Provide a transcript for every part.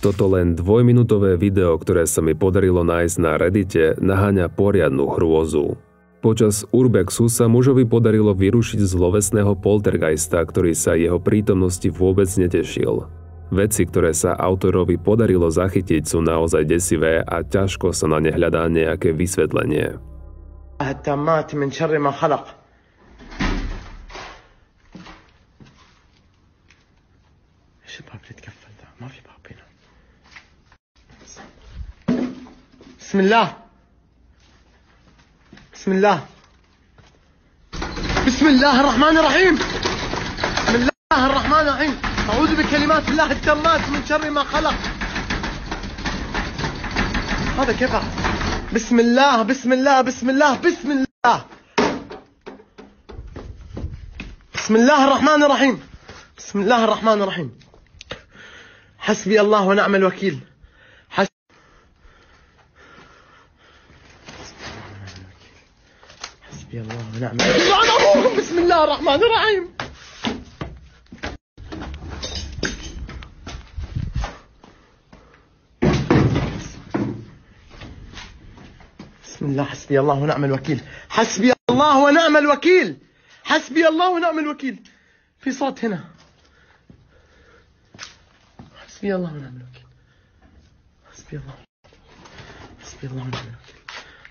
Toto len dvojminútové video, ktoré sa mi podarilo nájsť na Reddite, naháňa poriadnu hrôzu. Počas urbexu sa mužovi podarilo vyrušiť zlovesného poltergeista, ktorý sa jeho prítomnosti vôbec netešil. Veci, ktoré sa autorovi podarilo zachytiť, sú naozaj desivé a ťažko sa na ne hľadá nejaké vysvetlenie. Bismillah. Bismillah. Bismillahirrahmanirrahim. Bismillahirrahmanirrahim. أعوذ بكلمات الله التامات من شر ما خلق. هذا كيف؟ بسم الله بسم الله بسم الله بسم الله. بسم الله الرحمن الرحيم. بسم الله الرحمن الرحيم. حسبي الله ونعم الوكيل. حسبي الله ونعم الوكيل. بسم الله الرحمن الرحيم. بسم الله حسبي الله ونعم الوكيل. حسبي الله ونعم الوكيل. حسبي الله ونعم الوكيل. في صوت هنا. حسبي الله ونعم الوكيل. حسبي الله. حسبي الله ونعم الوكيل.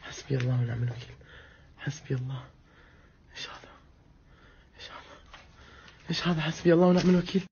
حسبي الله ونعم الوكيل. حسبي الله. ايش هذا؟ ايش هذا؟ ايش هذا؟ حسبي الله ونعم الوكيل.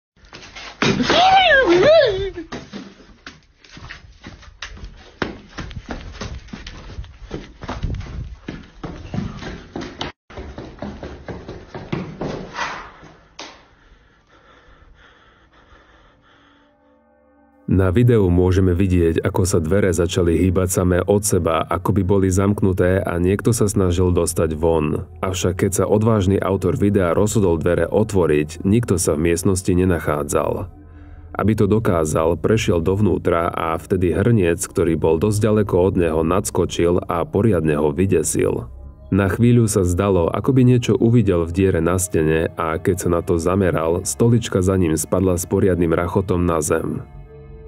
Na videu môžeme vidieť, ako sa dvere začali hýbať samé od seba, ako by boli zamknuté a niekto sa snažil dostať von. Avšak keď sa odvážny autor videa rozhodol dvere otvoriť, nikto sa v miestnosti nenachádzal. Aby to dokázal, prešiel dovnútra a vtedy hrniec, ktorý bol dosť ďaleko od neho, nadskočil a poriadne ho vydesil. Na chvíľu sa zdalo, ako by niečo uvidel v diere na stene a keď sa na to zameral, stolička za ním spadla s poriadnym rachotom na zem.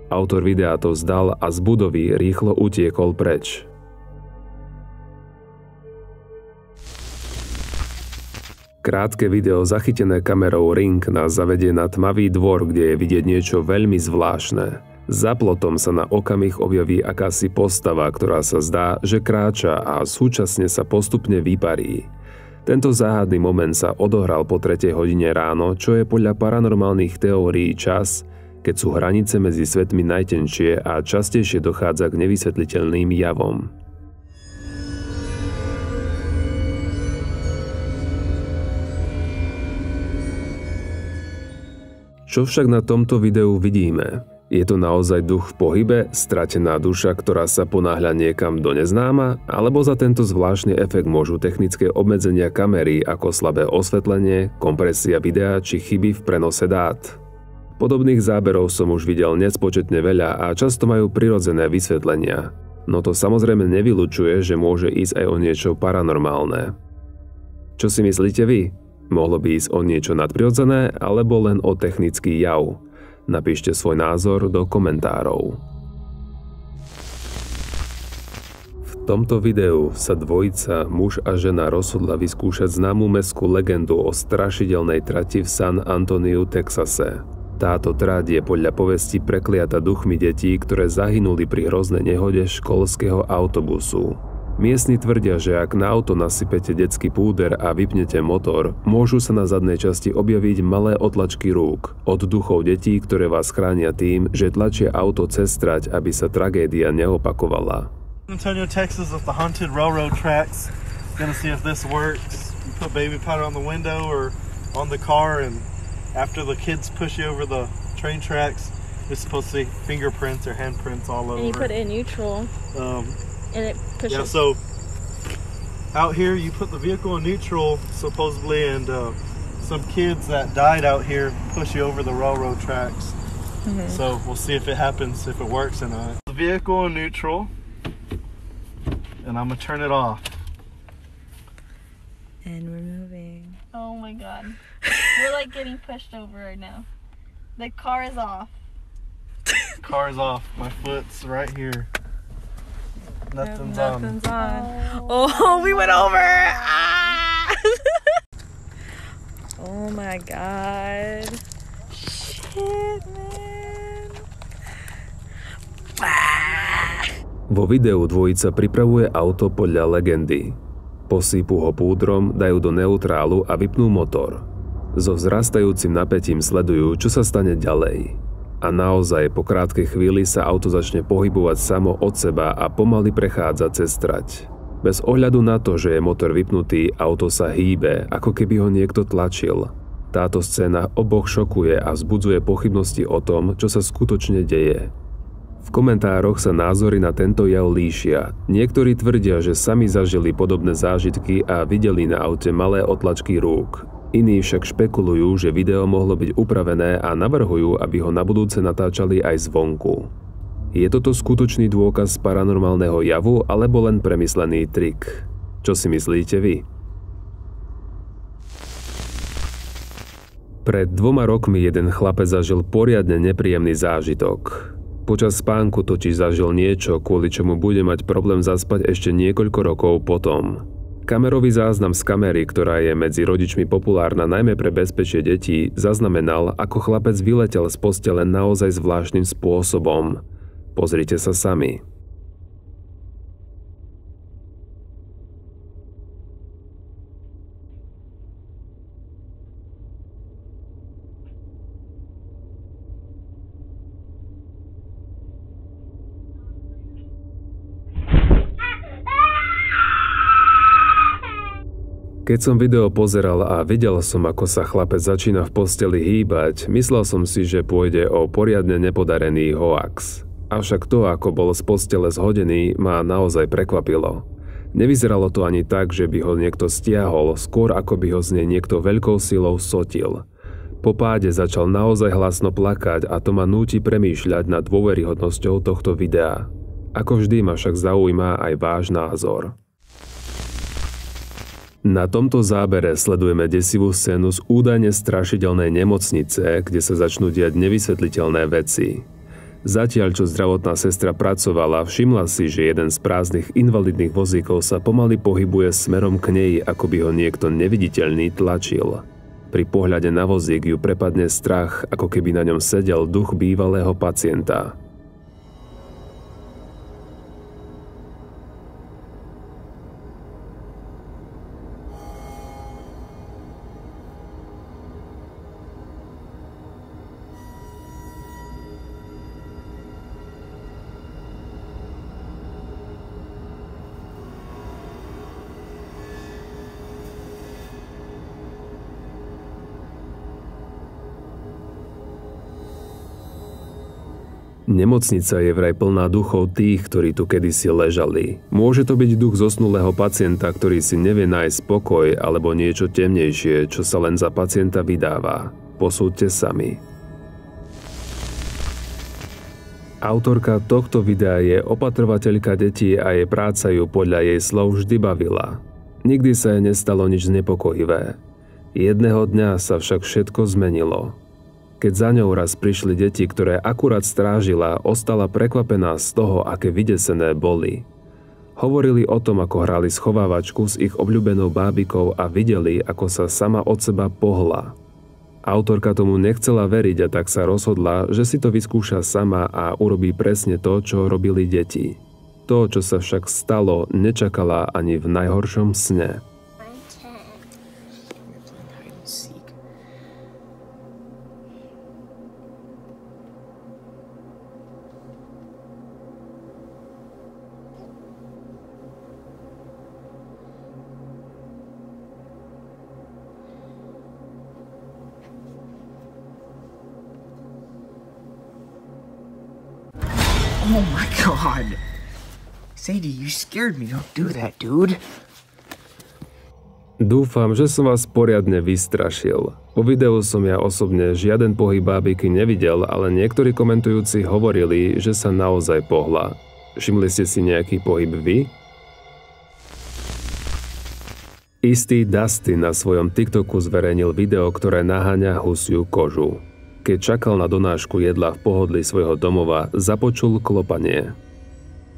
Autor videa to vzdal a z budovy rýchlo utiekol preč. Krátke video zachytené kamerou Ring nás zavedie na tmavý dvor, kde je vidieť niečo veľmi zvláštne. Za plotom sa na okamih objaví akási postava, ktorá sa zdá, že kráča a súčasne sa postupne vyparí. Tento záhadný moment sa odohral po 3. hodine ráno, čo je podľa paranormálnych teórií čas, keď sú hranice medzi svetmi najtenšie a častejšie dochádza k nevysvetliteľným javom. Čo však na tomto videu vidíme? Je to naozaj duch v pohybe, stratená duša, ktorá sa ponáhľa niekam do neznáma, alebo za tento zvláštny efekt môžu technické obmedzenia kamery ako slabé osvetlenie, kompresia videa či chyby v prenose dát? Podobných záberov som už videl nespočetne veľa a často majú prirodzené vysvetlenia. No to samozrejme nevylučuje, že môže ísť aj o niečo paranormálne. Čo si myslíte vy? Mohlo by ísť o niečo nadprirodzené alebo len o technický jav? Napíšte svoj názor do komentárov. V tomto videu sa dvojica, muž a žena, rozhodla vyskúšať známu mestskú legendu o strašidelnej trati v San Antoniu, Texase. Táto trať je podľa povesti prekliata duchmi detí, ktoré zahynuli pri hroznej nehode školského autobusu. Miestni tvrdia, že ak na auto nasypete detský púder a vypnete motor, môžu sa na zadnej časti objaviť malé otlačky rúk od duchov detí, ktoré vás chránia tým, že tlačia auto cez trať, aby sa tragédia neopakovala. Antonio, Texas, with the haunted railroad tracks. Gonna see if this works. You put baby powder on the window or on the car, and after the kids push you over the train tracks, it's supposed to see fingerprints or handprints all over. And you put it in neutral, and it pushes. Yeah, so out here you put the vehicle in neutral, supposedly, and some kids that died out here push you over the railroad tracks. So we'll see if it happens, if it works or not. The vehicle in neutral, and I'm gonna turn it off. And we're moving. Oh my god. We're like getting pushed over right now. The car is off. car's off. My foot's right here. Nothing's on. Oh, we went over. Ah! Oh my god. Shit, man. Vo videu dvojica pripravuje auto podľa legendy. Posýpu ho púdrom, dajú do neutrálu a vypnú motor. So vzrastajúcim napätím sledujú, čo sa stane ďalej. A naozaj po krátkej chvíli sa auto začne pohybovať samo od seba a pomaly prechádza cez trať. Bez ohľadu na to, že je motor vypnutý, auto sa hýbe, ako keby ho niekto tlačil. Táto scéna oboch šokuje a vzbudzuje pochybnosti o tom, čo sa skutočne deje. V komentároch sa názory na tento jav líšia. Niektorí tvrdia, že sami zažili podobné zážitky a videli na aute malé otlačky rúk. Iní však špekulujú, že video mohlo byť upravené a navrhujú, aby ho na budúce natáčali aj zvonku. Je toto skutočný dôkaz paranormálneho javu alebo len premyslený trik? Čo si myslíte vy? Pred 2 rokmi jeden chlapec zažil poriadne nepríjemný zážitok. Počas spánku totiž zažil niečo, kvôli čomu bude mať problém zaspať ešte niekoľko rokov potom. Kamerový záznam z kamery, ktorá je medzi rodičmi populárna najmä pre bezpečie detí, zaznamenal, ako chlapec vyletel z postele naozaj zvláštnym spôsobom. Pozrite sa sami. Keď som video pozeral a videl som, ako sa chlapec začína v posteli hýbať, myslel som si, že pôjde o poriadne nepodarený hoax. Avšak to, ako bol z postele zhodený, ma naozaj prekvapilo. Nevyzeralo to ani tak, že by ho niekto stiahol, skôr ako by ho z nej niekto veľkou silou sotil. Po páde začal naozaj hlasno plakať a to ma núti premýšľať nad dôveryhodnosťou tohto videa. Ako vždy ma však zaujíma aj váš názor. Na tomto zábere sledujeme desivú scénu z údajne strašidelnej nemocnice, kde sa začnú diať nevysvetliteľné veci. Zatiaľ, čo zdravotná sestra pracovala, všimla si, že jeden z prázdnych invalidných vozíkov sa pomaly pohybuje smerom k nej, ako by ho niekto neviditeľný tlačil. Pri pohľade na vozík ju prepadne strach, ako keby na ňom sedel duch bývalého pacienta. Nemocnica je vraj plná duchov tých, ktorí tu kedysi ležali. Môže to byť duch zosnulého pacienta, ktorý si nevie nájsť pokoj, alebo niečo temnejšie, čo sa len za pacienta vydáva. Posúďte sami. Autorka tohto videa je opatrovateľka detí a jej práca ju podľa jej slov vždy bavila. Nikdy sa jej nestalo nič znepokojivé. Jedného dňa sa však všetko zmenilo. Keď za ňou raz prišli deti, ktoré akurát strážila, ostala prekvapená z toho, aké vydesené boli. Hovorili o tom, ako hrali schovávačku s ich obľúbenou bábikou a videli, ako sa sama od seba pohla. Autorka tomu nechcela veriť a tak sa rozhodla, že si to vyskúša sama a urobí presne to, čo robili deti. To, čo sa však stalo, nečakala ani v najhoršom sne. Oh my god. Sadie, you scared me. Don't do that, dude. Dúfam, že som vás poriadne vystrašil. Po videu som ja osobne žiaden pohyb bábiky nevidel, ale niektorí komentujúci hovorili, že sa naozaj pohla. Všimli ste si nejaký pohyb vy? Istý Dustin na svojom TikToku zverejnil video, ktoré naháňa husiu kožu. Keď čakal na donášku jedla v pohodlí svojho domova, započul klopanie.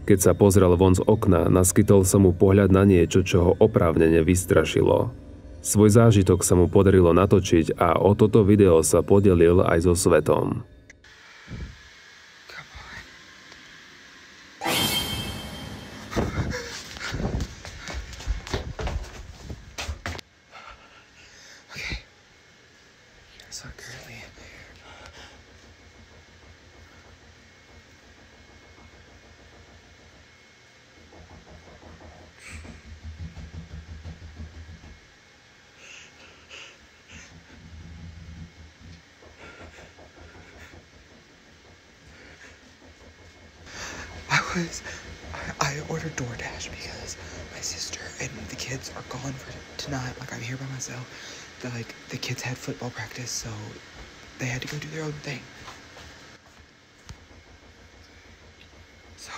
Keď sa pozrel von z okna, naskytol sa mu pohľad na niečo, čo ho oprávnene vystrašilo. Svoj zážitok sa mu podarilo natočiť a o toto video sa podelil aj so svetom. I ordered DoorDash because my sister and the kids are gone for tonight. Like, I'm here by myself. The kids had football practice, so they had to go do their own thing. So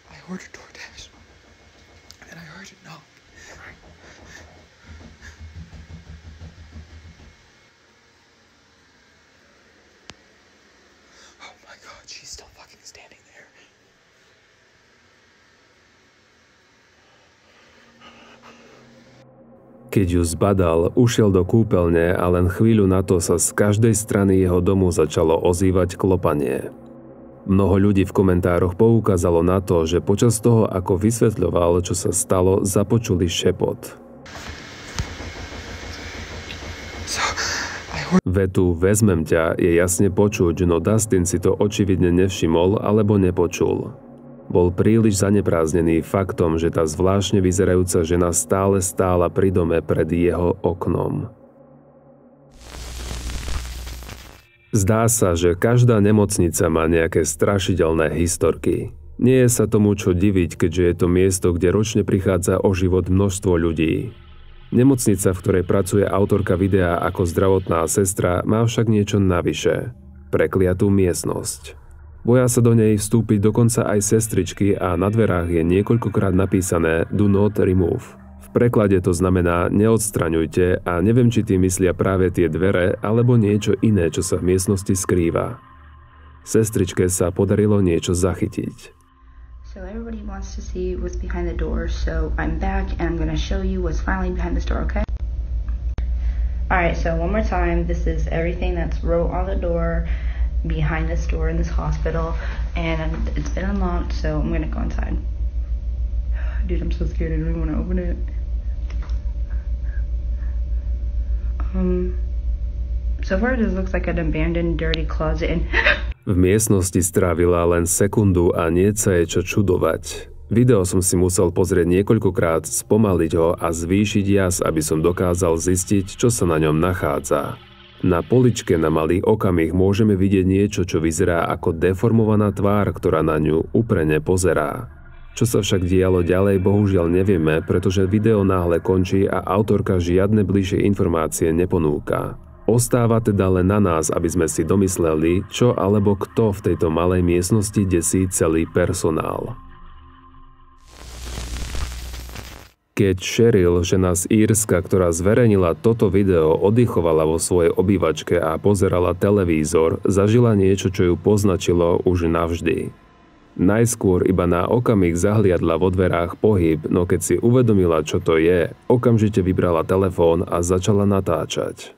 I ordered DoorDash, and then I heard it knock. Oh my God, she's still fucking standing there. Keď ju zbadal, ušiel do kúpeľne a len chvíľu na to sa z každej strany jeho domu začalo ozývať klopanie. Mnoho ľudí v komentároch poukázalo na to, že počas toho, ako vysvetľoval, čo sa stalo, započuli šepot. Vetu "vezmem ťa" je jasne počuť, no Dustin si to očividne nevšimol alebo nepočul. Bol príliš zanepráznený faktom, že tá zvláštne vyzerajúca žena stále stála pri dome pred jeho oknom. Zdá sa, že každá nemocnica má nejaké strašidelné historky. Nie je sa tomu čo diviť, keďže je to miesto, kde ročne prichádza o život množstvo ľudí. Nemocnica, v ktorej pracuje autorka videa ako zdravotná sestra, má však niečo navyše. Prekliatú miestnosť. Boja sa do nej vstúpiť dokonca aj sestričky a na dverách je niekoľkokrát napísané "Do not remove". V preklade to znamená "neodstraňujte" a neviem, či tým myslia práve tie dvere alebo niečo iné, čo sa v miestnosti skrýva. Sestričke sa podarilo niečo zachytiť. So everybody wants to see what's behind the door, so I'm back and I'm going to show you what's finally behind this door, okay? Alright, so one more time, this is everything that's wrote on the door behind this door in this hospital, and it's been unlocked, so I'm gonna go inside. Dude, I'm so scared. I don't even want to open it. So far this looks like an abandoned dirty closet. V miestnosti strávila len sekundu a nie sa je čo čudovať. Video som si musel pozrieť niekoľkokrát, spomaliť ho a zvýšiť jas, aby som dokázal zistiť, čo sa na ňom nachádza. Na poličke na malý okamih môžeme vidieť niečo, čo vyzerá ako deformovaná tvár, ktorá na ňu úprene pozerá. Čo sa však dialo ďalej, bohužiaľ nevieme, pretože video náhle končí a autorka žiadne bližšie informácie neponúka. Ostáva teda len na nás, aby sme si domysleli, čo alebo kto v tejto malej miestnosti desí celý personál. Keď Cheryl, žena z Írska, ktorá zverejnila toto video, oddychovala vo svojej obývačke a pozerala televízor, zažila niečo, čo ju poznačilo už navždy. Najskôr iba na okamih zahliadla vo dverách pohyb, no keď si uvedomila, čo to je, okamžite vybrala telefón a začala natáčať.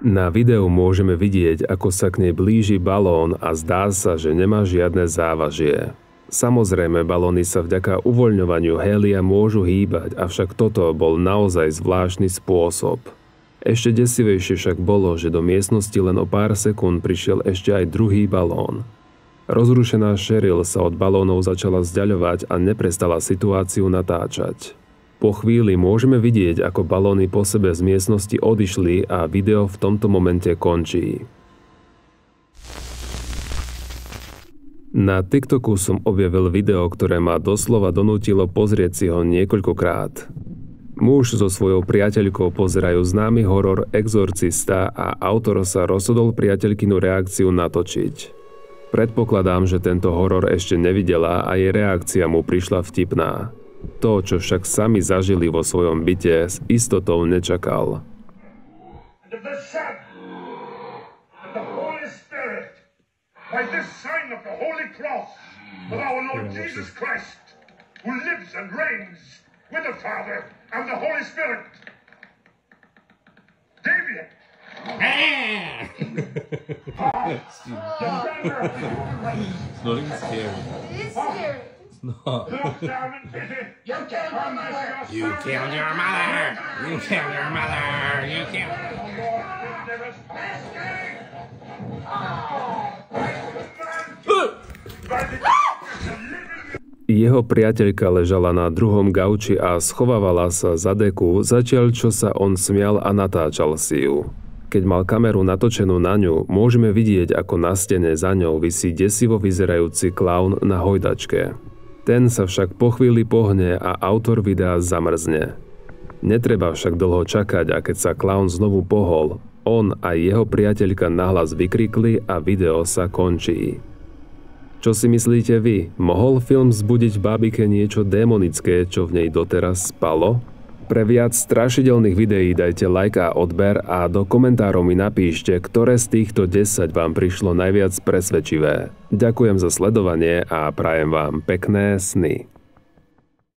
Na videu môžeme vidieť, ako sa k nej blíži balón a zdá sa, že nemá žiadne závažie. Samozrejme, balóny sa vďaka uvoľňovaniu hélia môžu hýbať, avšak toto bol naozaj zvláštny spôsob. Ešte desivejšie však bolo, že do miestnosti len o pár sekúnd prišiel ešte aj druhý balón. Rozrušená Cheryl sa od balónov začala vzdiaľovať a neprestala situáciu natáčať. Po chvíli môžeme vidieť, ako balóny po sebe z miestnosti odišli a video v tomto momente končí. Na TikToku som objavil video, ktoré ma doslova donútilo pozrieť si ho niekoľkokrát. Muž so svojou priateľkou pozerajú známy horor Exorcista a autor sa rozhodol priateľkinu reakciu natočiť. Predpokladám, že tento horor ešte nevidela a jej reakcia mu prišla vtipná. To, čo však sami zažili vo svojom byte, s istotou nečakal. By this sign of the Holy Cross of our Lord Jesus Christ, who lives and reigns with the Father and the Holy Spirit. Damien! It's not even scary. It is scary. Look down and pity. You killed my mother. You killed your mother. You killed your mother. You killed. Jeho priateľka ležala na druhom gauči a schovávala sa za deku, zatiaľ čo sa on smial a natáčal si ju. Keď mal kameru natočenú na ňu, môžeme vidieť, ako na stene za ňou visí desivo vyzerajúci klaun na hojdačke. Ten sa však po chvíli pohne a autor videa zamrzne. Netreba však dlho čakať a keď sa klaun znovu pohol, on a jeho priateľka nahlas vykrikli a video sa končí. Čo si myslíte vy? Mohol film vzbudiť v bábike niečo démonické, čo v nej doteraz spalo? Pre viac strašidelných videí dajte like a odber a do komentárov mi napíšte, ktoré z týchto 10 vám prišlo najviac presvedčivé. Ďakujem za sledovanie a prajem vám pekné sny.